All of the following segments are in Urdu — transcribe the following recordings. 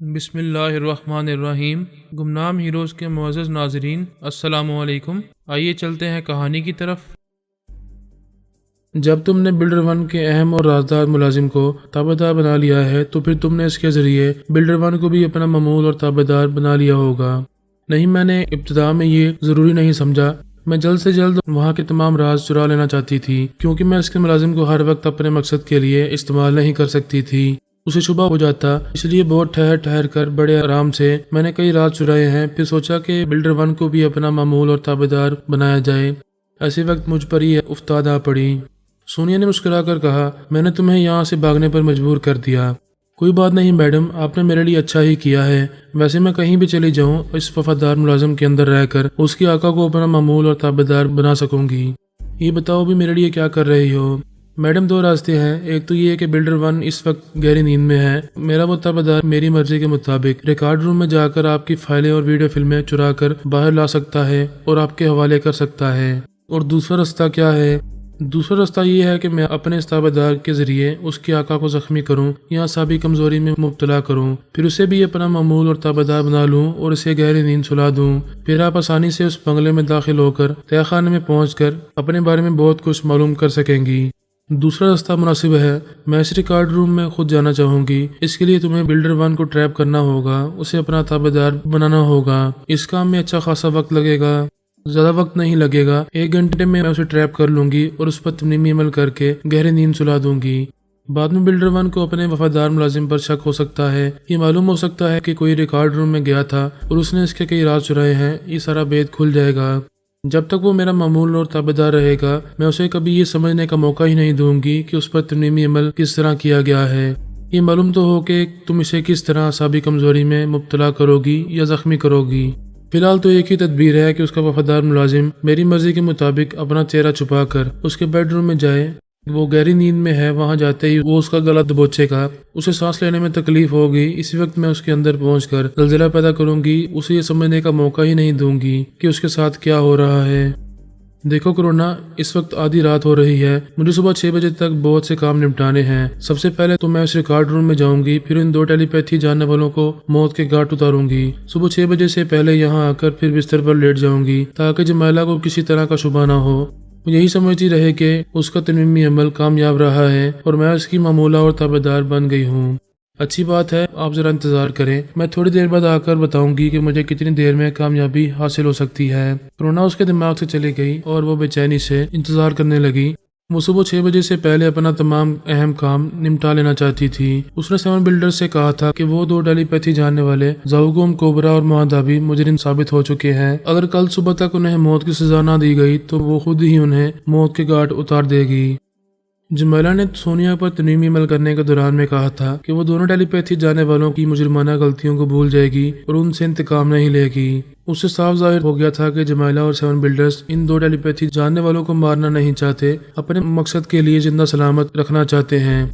بسم اللہ الرحمن الرحیم۔ گمنام ہیروز کے معزز ناظرین، السلام علیکم۔ آئیے چلتے ہیں کہانی کی طرف۔ جب تم نے بلڈر ون کے اہم اور رازدار ملازم کو تابع دار بنا لیا ہے تو پھر تم نے اس کے ذریعے بلڈر ون کو بھی اپنا معمول اور تابع دار بنا لیا ہوگا۔ نہیں، میں نے ابتدا میں یہ ضروری نہیں سمجھا۔ میں جلد سے جلد وہاں کے تمام راز چرا لینا چاہتی تھی، کیونکہ میں اس کے ملازم کو ہر وقت اپنے مقصد کے لیے استعمال نہیں کر سکتی تھی۔ اسے شبہ ہو جاتا، اس لیے بہت ٹھہر کر بڑے آرام سے میں نے کئی راز چرائے ہیں۔ پھر سوچا کہ بلڈر ون کو بھی اپنا معمول اور تابع دار بنایا جائے۔ ایسے وقت مجھ پر یہ افتاد آ پڑی۔ سونیا نے مسکرا کر کہا، میں نے تمہیں یہاں سے بھاگنے پر مجبور کر دیا۔ کوئی بات نہیں میڈم، آپ نے میرے لیے اچھا ہی کیا ہے۔ ویسے میں کہیں بھی چلی جاؤں اس وفادار ملازم کے اندر رہ کر اس کی آقا کو اپنا معمول اور تابع دار بنا سکوں گی۔ یہ بتاؤ بھی میرے لیے کیا کر رہی ہو؟ میڈم، دو راستے ہیں۔ ایک تو یہ کہ بلڈر ون اس وقت گہری نیند میں ہے، میرا وہ تابع دار میری مرضی کے مطابق ریکارڈ روم میں جا کر آپ کی فائلیں اور ویڈیو فلمیں چرا کر باہر لا سکتا ہے اور آپ کے حوالے کر سکتا ہے۔ اور دوسرا راستہ کیا ہے؟ دوسرا راستہ یہ ہے کہ میں اپنے اس تابع دار کے ذریعے اس کی آقا کو زخمی کروں یا اعصابی کمزوری میں مبتلا کروں، پھر اسے بھی اپنا معمول اور تابع دار بنا لوں اور اسے گہری نیند سلا دوں۔ پھر آپ آسانی سے اس بنگلے میں داخل ہو کر تہہ خانے میں پہنچ کر اپنے بارے میں بہت کچھ معلوم کر سکیں گی۔ دوسرا راستہ مناسب ہے۔ میں اس ریکارڈ روم میں خود جانا چاہوں گی۔ اس کے لیے تمہیں بلڈر ون کو ٹریپ کرنا ہوگا، اسے اپنا تابع دار بنانا ہوگا۔ اس کام میں اچھا خاصا وقت لگے گا، زیادہ وقت نہیں لگے گا۔ 1 گھنٹے میں اسے ٹریپ کر لوں گی اور اس پر تنظیمی عمل کر کے گہری نیند سلا دوں گی۔ بعد میں بلڈر ون کو اپنے وفادار ملازم پر شک ہو سکتا ہے۔ یہ معلوم ہو سکتا ہے کہ کوئی ریکارڈ روم میں گیا تھا اور اس نے اس کے کئی راز چرائے ہیں۔ یہ سارا بید کھل جائے گا۔ جب تک وہ میرا معمول اور تابع دار رہے گا، میں اسے کبھی یہ سمجھنے کا موقع ہی نہیں دوں گی کہ اس پر تنظیمی عمل کس طرح کیا گیا ہے۔ یہ معلوم تو ہو کہ تم اسے کس طرح اعصابی کمزوری میں مبتلا کرو گی یا زخمی کرو گی۔ فی الحال تو ایک ہی تدبیر ہے کہ اس کا وفادار ملازم میری مرضی کے مطابق اپنا چہرہ چھپا کر اس کے بیڈ روم میں جائے۔ وہ گہری نیند میں ہے، وہاں جاتے ہی وہ اس کا گلا دبوچے گا، اسے سانس لینے میں تکلیف ہوگی۔ اسی وقت میں اس کے اندر پہنچ کر زلزلہ پیدا کروں گی، اسے یہ سمجھنے کا موقع ہی نہیں دوں گی کہ اس کے ساتھ کیا ہو رہا ہے۔ دیکھو کرونا، اس وقت آدھی رات ہو رہی ہے، مجھے صبح 6 بجے تک بہت سے کام نپٹانے ہیں۔ سب سے پہلے تو میں اس ریکارڈ روم میں جاؤں گی، پھر ان 2 ٹیلی پیتھی جاننے والوں کو موت کے گھاٹ اتاروں گی۔ صبح 6 بجے سے پہلے یہاں آ کر پھر بستر پر لیٹ جاؤں گی تاکہ جمائلہ کو کسی طرح کا شبہ نہ ہو، وہ یہی سمجھتی رہے کہ اس کا تنظیمی عمل کامیاب رہا ہے اور میں اس کی معمولہ اور تابع دار بن گئی ہوں۔ اچھی بات ہے، آپ ذرا انتظار کریں، میں تھوڑی دیر بعد آ کر بتاؤں گی کہ مجھے کتنی دیر میں کامیابی حاصل ہو سکتی ہے۔ کرونا اس کے دماغ سے چلی گئی اور وہ بے چینی سے انتظار کرنے لگی۔ وہ صبح 6 بجے سے پہلے اپنا تمام اہم کام نمٹا لینا چاہتی تھی۔ اس نے 7 بلڈر سے کہا تھا کہ وہ 2 ٹیلی پیتھی جاننے والے زاؤگوم کوبرا اور مہادابی مجرم ثابت ہو چکے ہیں۔ اگر کل صبح تک انہیں موت کی سزا نہ دی گئی تو وہ خود ہی انہیں موت کے گھاٹ اتار دے گی۔ جمائلہ نے سونیا پر تنظیمی عمل کرنے کے دوران میں کہا تھا کہ وہ دونوں ٹیلی پیتھی جانے والوں کی مجرمانہ غلطیوں کو بھول جائے گی اور ان سے انتقام نہیں لے گی۔ اس سے صاف ظاہر ہو گیا تھا کہ جمائلہ اور 7 بلڈرز ان 2 ٹیلی پیتھی جاننے والوں کو مارنا نہیں چاہتے، اپنے مقصد کے لیے زندہ سلامت رکھنا چاہتے ہیں۔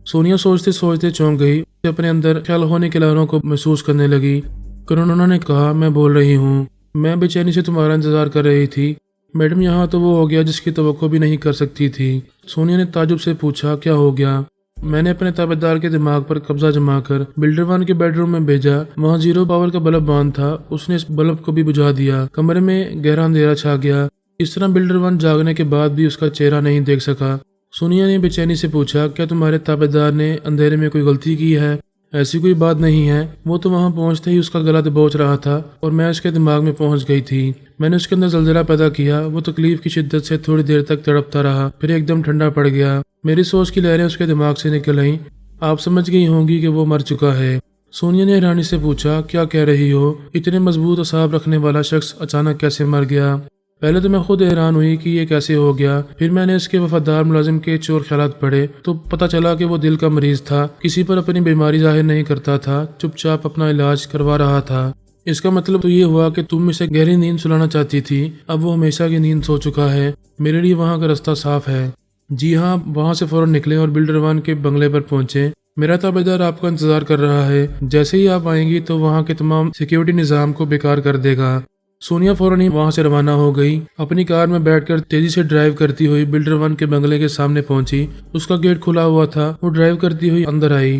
سونیا سوچتے سوچتے چونک گئی، اپنے اندر خیال ہونے کے لہروں کو محسوس کرنے لگی۔ کرونا نے کہا، میں بول رہی ہوں، میں بے چینی سے تمہارا انتظار کر رہی تھی۔ میڈم، یہاں تو وہ ہو گیا جس کی توقع بھی نہیں کر سکتی تھی۔ سونیا نے تعجب سے پوچھا، کیا ہو گیا؟ میں نے اپنے تابع دار کے دماغ پر قبضہ جما کر بلڈر ون کے بیڈ روم میں بھیجا۔ وہاں 0 پاور کا بلب بند تھا، اس نے اس بلب کو بھی بجھا دیا۔ کمرے میں گہرا اندھیرا چھا گیا، اس طرح بلڈر ون جاگنے کے بعد بھی اس کا چہرہ نہیں دیکھ سکا۔ سونیا نے بے چینی سے پوچھا، کیا تمہارے تابع دار نے اندھیرے میں کوئی غلطی کی ہے؟ ایسی کوئی بات نہیں ہے، وہ تو وہاں پہنچتے ہی اس کا گلا دبوچ رہا تھا اور میں اس کے دماغ میں پہنچ گئی تھی۔ میں نے اس کے اندر زلزلہ پیدا کیا، وہ تکلیف کی شدت سے تھوڑی دیر تک تڑپتا رہا، پھر ایک دم ٹھنڈا پڑ گیا۔ میری سوچ کی لہریں اس کے دماغ سے نکل آئیں۔ آپ سمجھ گئی ہوں گی کہ وہ مر چکا ہے۔ سونیا نے حیرانی سے پوچھا، کیا کہہ رہی ہو؟ اتنے مضبوط اعصاب رکھنے والا شخص اچانک کیسے مر گیا؟ پہلے تو میں خود حیران ہوئی کہ یہ کیسے ہو گیا، پھر میں نے اس کے وفادار ملازم کے چور خیالات پڑھے تو پتہ چلا کہ وہ دل کا مریض تھا، کسی پر اپنی بیماری ظاہر نہیں کرتا تھا، چپ چاپ اپنا علاج کروا رہا تھا۔ اس کا مطلب تو یہ ہوا کہ تم اسے گہری نیند سلانا چاہتی تھی، اب وہ ہمیشہ کی نیند سو چکا ہے۔ میرے لیے وہاں کا راستہ صاف ہے۔ جی ہاں، وہاں سے فوراً نکلیں اور بلڈر ون کے بنگلے پر پہنچیں۔ میرا تابع دار آپ کا انتظار کر رہا ہے، جیسے ہی آپ آئیں گی تو وہاں کے تمام سیکیورٹی نظام کو بیکار کر دے گا۔ سونیا فوراً ہی وہاں سے روانہ ہو گئی، اپنی کار میں بیٹھ کر تیزی سے ڈرائیو کرتی ہوئی بلڈر ون کے بنگلے کے سامنے پہنچی۔ اس کا گیٹ کھلا ہوا تھا، وہ ڈرائیو کرتی ہوئی اندر آئی۔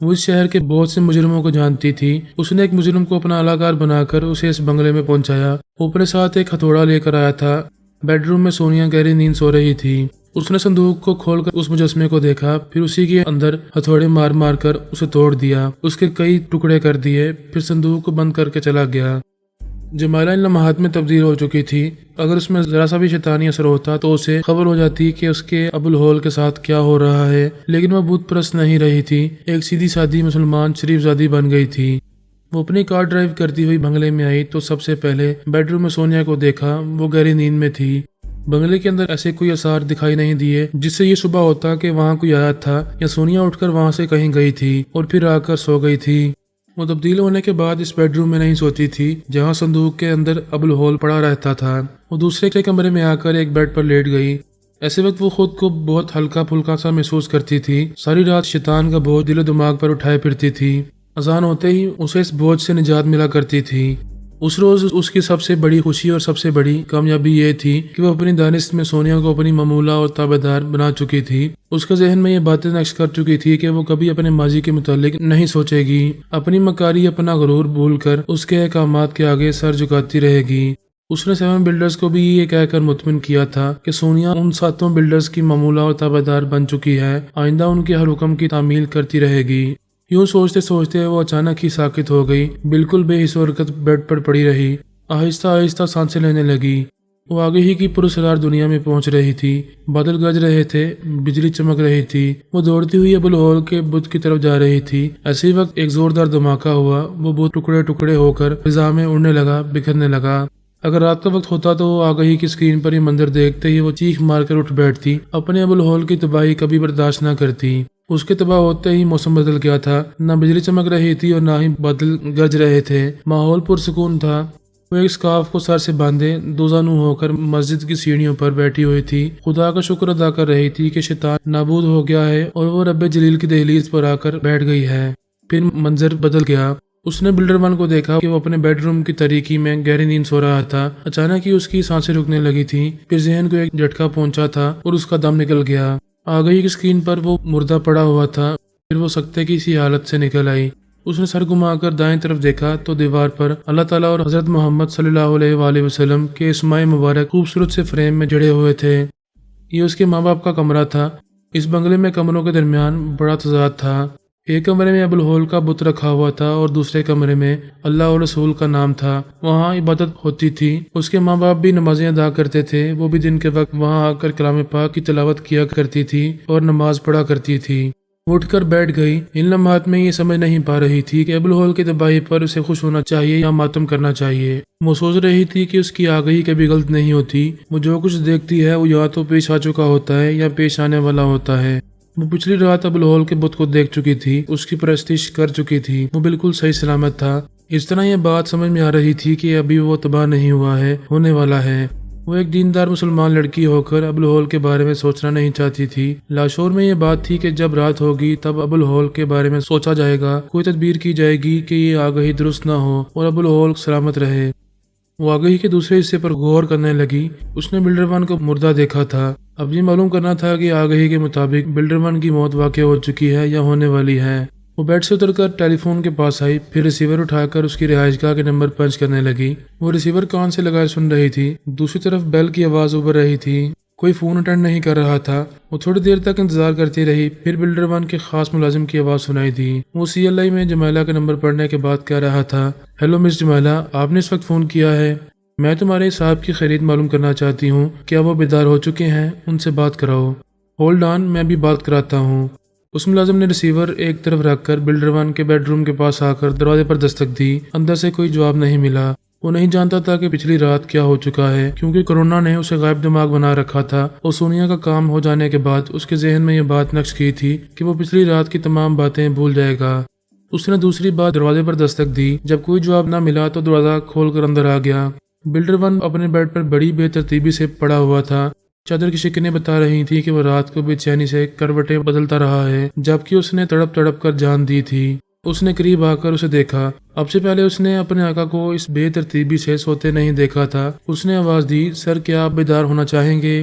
وہ اس شہر کے بہت سے مجرموں کو جانتی تھی۔ اس نے ایک مجرم کو اپنا الاکار بنا کر اسے اس بنگلے میں پہنچایا۔ وہ اپنے ساتھ ایک ہتھوڑا لے کر آیا تھا۔ بیڈ روم میں سونیا گہری نیند سو رہی تھی۔ اس نے صندوق کو کھول کر اس مجسمے کو دیکھا، پھر اسی کے اندر ہتھوڑے مار مار کر اسے توڑ دیا، اس کے کئی ٹکڑے کر دیے، پھر صندوق کو بند کر کے چلا گیا۔ جمالہ ان لمحات میں تبدیل ہو چکی تھی۔ اگر اس میں ذرا سا بھی شیطانی اثر ہوتا تو اسے خبر ہو جاتی کہ اس کے ابو الہول کے ساتھ کیا ہو رہا ہے، لیکن وہ بت پرست نہیں رہی تھی، ایک سیدھی سادی مسلمان شریف زادی بن گئی تھی۔ وہ اپنی کار ڈرائیو کرتی ہوئی بنگلے میں آئی تو سب سے پہلے بیڈ روم میں سونیا کو دیکھا۔ وہ گہری نیند میں تھی۔ بنگلے کے اندر ایسے کوئی آثار دکھائی نہیں دیے جس سے یہ صبح ہوتا کہ وہاں کوئی آیا تھا یا سونیا اٹھ کر وہاں سے کہیں گئی تھی اور پھر آ کر سو گئی تھی۔ وہ تبدیل ہونے کے بعد اس بیڈ روم میں نہیں سوتی تھی جہاں صندوق کے اندر ابو الہول پڑا رہتا تھا۔ وہ دوسرے کمرے میں آ کر ایک بیڈ پر لیٹ گئی۔ ایسے وقت وہ خود کو بہت ہلکا پھلکا سا محسوس کرتی تھی۔ ساری رات شیطان کا بوجھ دل و دماغ پر اٹھائے پھرتی تھی۔ اذان ہوتے ہی اسے اس بوجھ سے نجات ملا کرتی تھی۔ اس روز اس کی سب سے بڑی خوشی اور سب سے بڑی کامیابی یہ تھی کہ وہ اپنی دانست میں سونیا کو اپنی ممولہ اور تابع دار بنا چکی تھی۔ اس کے ذہن میں یہ باتیں نقش کر چکی تھی کہ وہ کبھی اپنے ماضی کے متعلق نہیں سوچے گی، اپنی مکاری اپنا غرور بھول کر اس کے احکامات کے آگے سر جھکاتی رہے گی۔ اس نے 7 بلڈرز کو بھی یہ کہہ کر مطمئن کیا تھا کہ سونیا ان 7 بلڈرز کی ممولہ اور تابع دار بن چکی ہے، آئندہ ان کے ہر حکم کی تعمیل کرتی رہے گی۔ یوں سوچتے سوچتے وہ اچانک ہی ساکت ہو گئی، بالکل بے حس و حرکت بیڈ پر پڑی رہی، آہستہ آہستہ سانسیں لینے لگی۔ وہ آگے ہی کی پراسرار دنیا میں پہنچ رہی تھی۔ بادل گرج رہے تھے، بجلی چمک رہی تھی۔ وہ دوڑتی ہوئی ابو الہول کے بت کی طرف جا رہی تھی۔ ایسے وقت ایک زوردار دھماکہ ہوا۔ وہ بت ٹکڑے ٹکڑے ہو کر فضا میں اڑنے لگا، بکھرنے لگا۔ اگر رات کا وقت ہوتا تو وہ آگہی کی اسکرین پر یہ منظر دیکھتے ہی وہ چیخ مار کر اٹھ بیٹھتی، اپنے ابو الہول کی تباہی کبھی برداشت نہ کرتی۔ اس کے تباہ ہوتے ہی موسم بدل گیا تھا، نہ بجلی چمک رہی تھی اور نہ ہی بادل گرج رہے تھے۔ ماحول پرسکون تھا۔ وہ ایک سکارف کو سر سے باندھے دوزانو ہو کر مسجد کی سیڑھیوں پر بیٹھی ہوئی تھی، خدا کا شکر ادا کر رہی تھی کہ شیطان نابود ہو گیا ہے اور وہ رب جلیل کی دہلیز پر آ کر بیٹھ گئی ہے۔ پھر منظر بدل گیا۔ اس نے بلڈر 1 کو دیکھا کہ وہ اپنے بیڈ روم کی تاریکی میں گہری نیند سو رہا تھا۔ اچانک ہی اس کی سانسیں رکنے لگی تھی، پھر ذہن کو ایک جھٹکا پہنچا تھا اور اس کا دم نکل گیا۔ آگئی کی اسکرین پر وہ مردہ پڑا ہوا تھا۔ پھر وہ سکتے کی اسی حالت سے نکل آئی۔ اس نے سر گھما کر دائیں طرف دیکھا تو دیوار پر اللہ تعالیٰ اور حضرت محمد صلی اللہ علیہ وآلہ وسلم کے اسماء مبارک خوبصورت سے فریم میں جڑے ہوئے تھے۔ یہ اس کے ماں باپ کا کمرہ تھا۔ اس بنگلے میں کمروں کے درمیان بڑا تضاد تھا۔ ایک کمرے میں ابو الہول کا بت رکھا ہوا تھا اور دوسرے کمرے میں اللہ اور رسول کا نام تھا۔ وہاں عبادت ہوتی تھی۔ اس کے ماں باپ بھی نمازیں ادا کرتے تھے۔ وہ بھی دن کے وقت وہاں آ کر کلام پاک کی تلاوت کیا کرتی تھی اور نماز پڑھا کرتی تھی۔ وہ اٹھ کر بیٹھ گئی۔ ان لمحات میں یہ سمجھ نہیں پا رہی تھی کہ ابو الہول کی تباہی پر اسے خوش ہونا چاہیے یا ماتم کرنا چاہیے۔ وہ سوچ رہی تھی کہ اس کی آگہی کبھی غلط نہیں ہوتی۔ وہ جو کچھ دیکھتی ہے وہ یا تو پیش آ چکا ہوتا ہے یا پیش آنے والا ہوتا ہے۔ وہ پچھلی رات ابو الہول کے بت کو دیکھ چکی تھی، اس کی پرستش کر چکی تھی۔ وہ بالکل صحیح سلامت تھا۔ اس طرح یہ بات سمجھ میں آ رہی تھی کہ ابھی وہ تباہ نہیں ہوا ہے، ہونے والا ہے۔ وہ ایک دیندار مسلمان لڑکی ہو کر ابو الہول کے بارے میں سوچنا نہیں چاہتی تھی۔ لاشعور میں یہ بات تھی کہ جب رات ہوگی تب ابو الہول کے بارے میں سوچا جائے گا، کوئی تدبیر کی جائے گی کہ یہ آگہی درست نہ ہو اور ابو الہول سلامت رہے۔ وہ آگہی کے دوسرے حصے پر غور کرنے لگی۔ اس نے بلڈر 1 کو مردہ دیکھا تھا۔ اب یہ معلوم کرنا تھا کہ آگہی کے مطابق بلڈر 1 کی موت واقع ہو چکی ہے یا ہونے والی ہے۔ وہ بیڈ سے اتر کر ٹیلی فون کے پاس آئی، پھر ریسیور اٹھا کر اس کی رہائش گاہ کے نمبر پنچ کرنے لگی۔ وہ ریسیور کان سے لگائے سن رہی تھی۔ دوسری طرف بیل کی آواز ابھر رہی تھی۔ کوئی فون اٹینڈ نہیں کر رہا تھا۔ وہ تھوڑی دیر تک انتظار کرتی رہی، پھر بلڈر 1 کے خاص ملازم کی آواز سنائی دی۔ وہ CLI میں جمیلہ کا نمبر پڑھنے کے بعد کہہ رہا تھا، ہیلو مس جمیلہ، آپ نے اس وقت فون کیا ہے؟ میں تمہارے صاحب کی خرید معلوم کرنا چاہتی ہوں، کیا وہ بیدار ہو چکے ہیں؟ ان سے بات کراؤ۔ ہولڈ آن، میں بھی بات کراتا ہوں۔ اس ملازم نے ریسیور ایک طرف رکھ کر بلڈر 1 کے بیڈ روم کے پاس آ کر دروازے پر دستک دی۔ اندر سے کوئی جواب نہیں ملا۔ وہ نہیں جانتا تھا کہ پچھلی رات کیا ہو چکا ہے، کیونکہ کورونا نے اسے غائب دماغ بنا رکھا تھا اور سونیا کا کام ہو جانے کے بعد اس کے ذہن میں یہ بات نقش کی تھی کہ وہ پچھلی رات کی تمام باتیں بھول جائے گا۔ اس نے دوسری بار دروازے پر دستک دی۔ جب کوئی جواب نہ ملا تو دروازہ کھول کر اندر آ گیا۔ بلڈر 1 اپنے بیڈ پر بڑی بے ترتیبی سے پڑا ہوا تھا۔ چادر کی شکنیں بتا رہی تھی کہ وہ رات کو بے چینی سے کروٹیں بدلتا رہا ہے، جبکہ اس نے تڑپ تڑپ کر جان دی تھی۔ اس نے قریب آ کر اسے دیکھا۔ اب سے پہلے اس نے اپنے آقا کو اس بے ترتیبی سے سوتے نہیں دیکھا تھا۔ اس نے آواز دی، سر کیا آپ بیدار ہونا چاہیں گے؟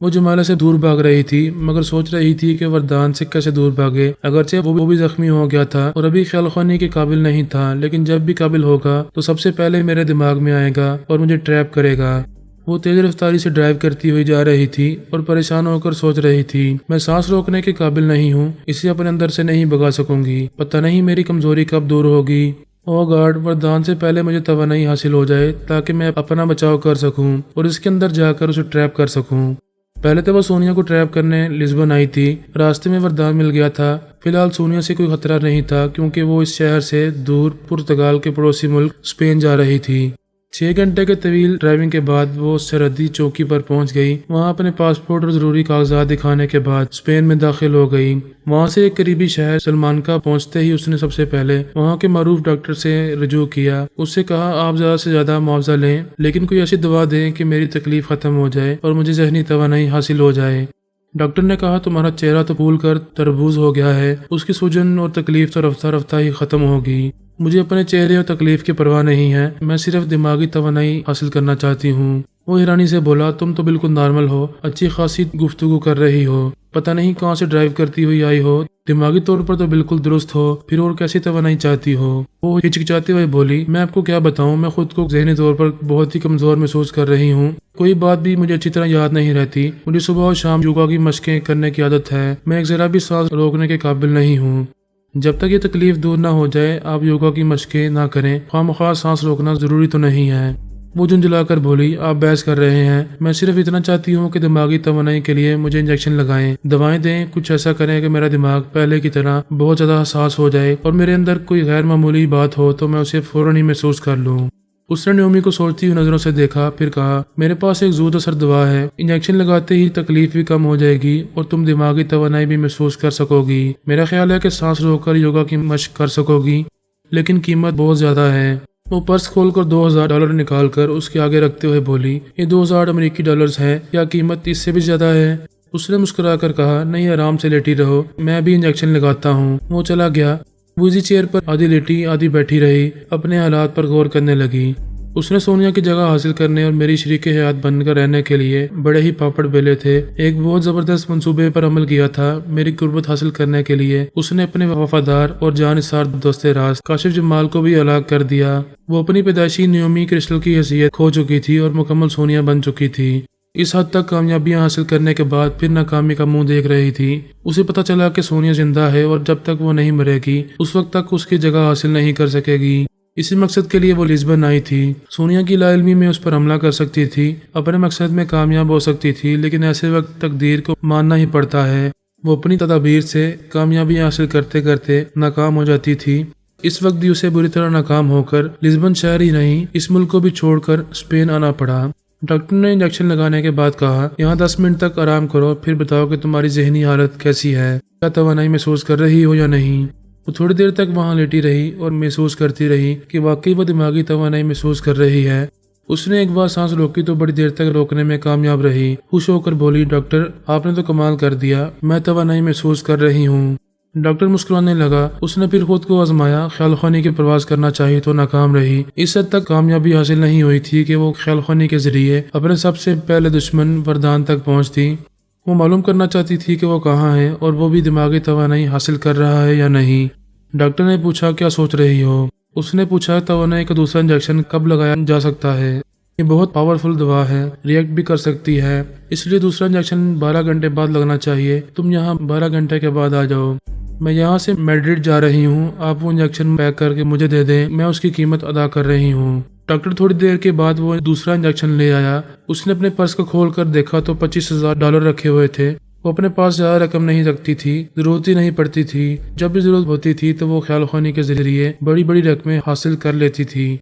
وہ جمالہ سے دور بھاگ رہی تھی مگر سوچ رہی تھی کہ وردان سے کیسے دور بھاگے، اگرچہ وہ بھی زخمی ہو گیا تھا اور ابھی خیال خوانی کے قابل نہیں تھا، لیکن جب بھی قابل ہوگا تو سب سے پہلے میرے دماغ میں آئے گا اور مجھے ٹریپ کرے گا۔ وہ تیز رفتاری سے ڈرائیو کرتی ہوئی جا رہی تھی اور پریشان ہو کر سوچ رہی تھی میں سانس روکنے کے قابل نہیں ہوں، اسے اپنے اندر سے نہیں بھگا سکوں گی، پتہ نہیں میری کمزوری کب دور ہوگی۔ او گاڈ، وردان سے پہلے مجھے توانائی حاصل ہو جائے تاکہ میں اپنا بچاؤ کر سکوں اور اس کے اندر جا کر اسے ٹریپ کر سکوں۔ پہلے تو وہ سونیا کو ٹریپ کرنے لسبن آئی تھی، راستے میں وردان مل گیا تھا۔ فی الحال سونیا سے کوئی خطرہ نہیں تھا کیونکہ وہ اس شہر سے دور پرتگال کے پڑوسی ملک اسپین جا رہی تھی۔ 6 گھنٹے کے طویل ڈرائیونگ کے بعد وہ سرحدی چوکی پر پہنچ گئی، وہاں اپنے پاسپورٹ اور ضروری کاغذات دکھانے کے بعد اسپین میں داخل ہو گئی۔ وہاں سے ایک قریبی شہر سلمانکا پہنچتے ہی اس نے سب سے پہلے وہاں کے معروف ڈاکٹر سے رجوع کیا، اس سے کہا آپ زیادہ سے زیادہ معاوضہ لیں لیکن کوئی ایسی دوا دیں کہ میری تکلیف ختم ہو جائے اور مجھے ذہنی توانائی حاصل ہو جائے۔ ڈاکٹر نے کہا تمہارا چہرہ تو پھول کر تربوز ہو گیا ہے، اس کی سوجن اور تکلیف تو رفتہ رفتہ ہی ختم ہوگی۔ مجھے اپنے چہرے اور تکلیف کی پرواہ نہیں ہے، میں صرف دماغی توانائی حاصل کرنا چاہتی ہوں۔ وہ حیرانی سے بولا تم تو بالکل نارمل ہو، اچھی خاصی گفتگو کر رہی ہو، پتہ نہیں کہاں سے ڈرائیو کرتی ہوئی آئی ہو، دماغی طور پر تو بالکل درست ہو، پھر اور کیسی توانائی چاہتی ہو؟ وہ ہچکچاتے ہوئے بولی میں آپ کو کیا بتاؤں، میں خود کو ذہنی طور پر بہت ہی کمزور محسوس کر رہی ہوں، کوئی بات بھی مجھے اچھی طرح یاد نہیں رہتی، مجھے صبح اور شام یوگا کی مشقیں کرنے کی عادت ہے، میں ایک ذرا بھی سانس روکنے کے قابل نہیں ہوں۔ جب تک یہ تکلیف دور نہ ہو جائے آپ یوگا کی مشقیں نہ کریں، خواہ سانس روکنا ضروری تو نہیں ہے۔ وہ جھنجھلا کر بولی آپ بحث کر رہے ہیں، میں صرف اتنا چاہتی ہوں کہ دماغی توانائی کے لیے مجھے انجیکشن لگائیں، دوائیں دیں، کچھ ایسا کریں کہ میرا دماغ پہلے کی طرح بہت زیادہ حساس ہو جائے اور میرے اندر کوئی غیر معمولی بات ہو تو میں اسے فوراً ہی محسوس کر لوں۔ اس نے نیومی کو سوچتی ہوئی نظروں سے دیکھا، پھر کہا میرے پاس ایک زود اثر دوا ہے، انجیکشن لگاتے ہی تکلیف بھی کم ہو جائے گی اور تم دماغی توانائی بھی محسوس کر سکو گی۔ میرا خیال ہے کہ سانس روک کر یوگا کی مشق کر سکو گی، لیکن قیمت بہت زیادہ ہے۔ وہ پرس کھول کر $2000 نکال کر اس کے آگے رکھتے ہوئے بولی یہ $2000 ہے، کیا قیمت اس سے بھی زیادہ ہے؟ اس نے مسکرا کر کہا نہیں، آرام سے لیٹی رہو، میں بھی انجیکشن لگاتا ہوں۔ وہ چلا گیا۔ وہ اسی چیئر پر آدھی لیٹی آدھی بیٹھی رہی، اپنے حالات پر غور کرنے لگی۔ اس نے سونیا کی جگہ حاصل کرنے اور میری شریک حیات بن کر رہنے کے لیے بڑے ہی پاپڑ بیلے تھے، ایک بہت زبردست منصوبے پر عمل کیا تھا۔ میری قربت حاصل کرنے کے لیے اس نے اپنے وفادار اور جانثار دوست راز کاشف جمال کو بھی ہلاک کر دیا۔ وہ اپنی پیدائشی نیومی کرسٹل کی حیثیت کھو چکی تھی اور مکمل سونیا بن چکی تھی۔ اس حد تک کامیابیاں حاصل کرنے کے بعد پھر ناکامی کا منہ دیکھ رہی تھی۔ اسے پتہ چلا کہ سونیا زندہ ہے اور جب تک وہ نہیں مرے گی اس وقت تک اس کی جگہ حاصل نہیں کر سکے گی۔ اسی مقصد کے لیے وہ لسبن آئی تھی۔ سونیا کی لا علمی میں اس پر حملہ کر سکتی تھی، اپنے مقصد میں کامیاب ہو سکتی تھی، لیکن ایسے وقت تقدیر کو ماننا ہی پڑتا ہے۔ وہ اپنی تدابیر سے کامیابی حاصل کرتے کرتے ناکام ہو جاتی تھی۔ اس وقت بھی اسے بری طرح ناکام ہو کر لسبن شہر ہی نہیں اس ملک کو بھی چھوڑ کر اسپین آنا پڑا۔ ڈاکٹر نے انجیکشن لگانے کے بعد کہا یہاں 10 منٹ تک آرام کرو، پھر بتاؤ کہ تمہاری ذہنی حالت کیسی ہے، کیا توانائی محسوس کر رہی ہو یا نہیں۔ وہ تھوڑی دیر تک وہاں لیٹی رہی اور محسوس کرتی رہی کہ واقعی وہ دماغی توانائی محسوس کر رہی ہے۔ اس نے ایک بار سانس روکی تو بڑی دیر تک روکنے میں کامیاب رہی۔ خوش ہو کر بولی ڈاکٹر آپ نے تو کمال کر دیا، میں توانائی محسوس کر رہی ہوں۔ ڈاکٹر مسکرانے لگا۔ اس نے پھر خود کو آزمایا، خیال خوانی کی پرواز کرنا چاہی تو ناکام رہی۔ اس حد تک کامیابی حاصل نہیں ہوئی تھی کہ وہ خیال خوانی کے ذریعے اپنے سب سے پہلے دشمن وردان تک پہنچتی۔ وہ معلوم کرنا چاہتی تھی کہ وہ کہاں ہے اور وہ بھی دماغی توانائی حاصل کر رہا ہے یا نہیں۔ ڈاکٹر نے پوچھا کیا سوچ رہی ہو؟ اس نے پوچھا توانائی کا دوسرا انجیکشن کب لگایا جا سکتا ہے؟ یہ بہت پاورفل دوا ہے، ریئیکٹ بھی کر سکتی ہے، اس لیے دوسرا انجیکشن 12 گھنٹے بعد لگنا چاہیے۔ تم یہاں 12 گھنٹے کے بعد آ جاؤ۔ میں یہاں سے میڈرڈ جا رہی ہوں، آپ وہ انجیکشن پیک کر کے مجھے دے دیں، میں اس کی قیمت ادا کر رہی ہوں۔ ڈاکٹر تھوڑی دیر کے بعد وہ دوسرا انجیکشن لے آیا۔ اس نے اپنے پرس کو کھول کر دیکھا تو $25,000 رکھے ہوئے تھے۔ وہ اپنے پاس زیادہ رقم نہیں رکھتی تھی، ضرورت ہی نہیں پڑتی تھی، جب بھی ضرورت ہوتی تھی تو وہ خیال خوانی کے ذریعے بڑی بڑی رقمیں حاصل کر لیتی تھی۔